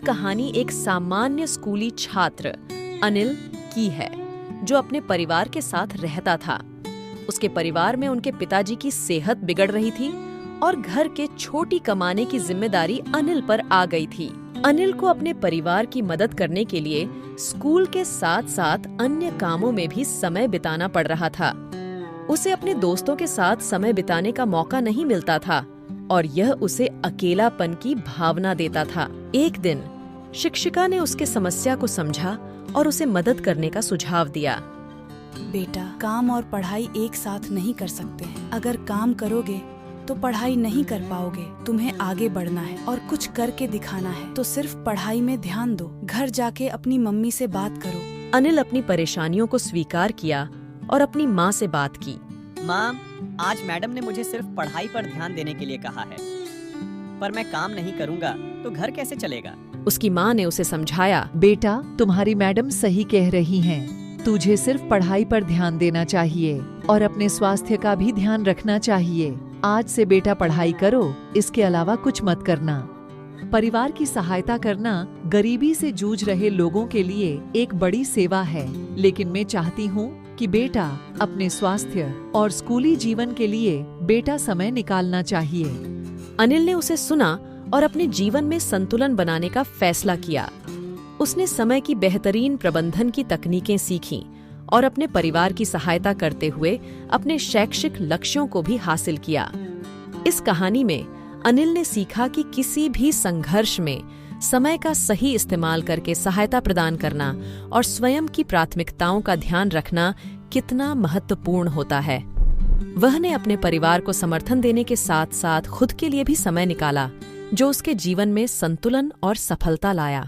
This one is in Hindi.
कहानी एक सामान्य स्कूली छात्र अनिल की है, जो अपने परिवार के साथ रहता था। उसके परिवार में उनके पिताजी की सेहत बिगड़ रही थी और घर के छोटी कमाने की जिम्मेदारी अनिल पर आ गई थी। अनिल को अपने परिवार की मदद करने के लिए स्कूल के साथ साथ अन्य कामों में भी समय बिताना पड़ रहा था। उसे अपने दोस्तों के साथ समय बिताने का मौका नहीं मिलता था और यह उसे अकेलापन की भावना देता था। एक दिन शिक्षिका ने उसके समस्या को समझा और उसे मदद करने का सुझाव दिया। बेटा, काम और पढ़ाई एक साथ नहीं कर सकते हैं। अगर काम करोगे तो पढ़ाई नहीं कर पाओगे। तुम्हें आगे बढ़ना है और कुछ करके दिखाना है, तो सिर्फ पढ़ाई में ध्यान दो। घर जाके अपनी मम्मी से बात करो। अनिल अपनी परेशानियों को स्वीकार किया और अपनी माँ से बात की। माँ, आज मैडम ने मुझे सिर्फ पढ़ाई पर ध्यान देने के लिए कहा है, पर मैं काम नहीं करूँगा तो घर कैसे चलेगा? उसकी माँ ने उसे समझाया। बेटा, तुम्हारी मैडम सही कह रही हैं। तुझे सिर्फ पढ़ाई पर ध्यान देना चाहिए और अपने स्वास्थ्य का भी ध्यान रखना चाहिए। आज से बेटा पढ़ाई करो, इसके अलावा कुछ मत करना। परिवार की सहायता करना गरीबी से जूझ रहे लोगों के लिए एक बड़ी सेवा है, लेकिन मैं चाहती हूँ कि बेटा अपने स्वास्थ्य और स्कूली जीवन के लिए बेटा समय निकालना चाहिए। अनिल ने उसे सुना और अपने जीवन में संतुलन बनाने का फैसला किया। उसने समय की बेहतरीन प्रबंधन की तकनीकें सीखीं और अपने परिवार की सहायता करते हुए अपने शैक्षिक लक्ष्यों को भी हासिल किया। इस कहानी में अनिल ने सीखा कि किसी भी संघर्ष में समय का सही इस्तेमाल करके सहायता प्रदान करना और स्वयं की प्राथमिकताओं का ध्यान रखना कितना महत्वपूर्ण होता है। वह ने अपने परिवार को समर्थन देने के साथ साथ खुद के लिए भी समय निकाला, जो उसके जीवन में संतुलन और सफलता लाया।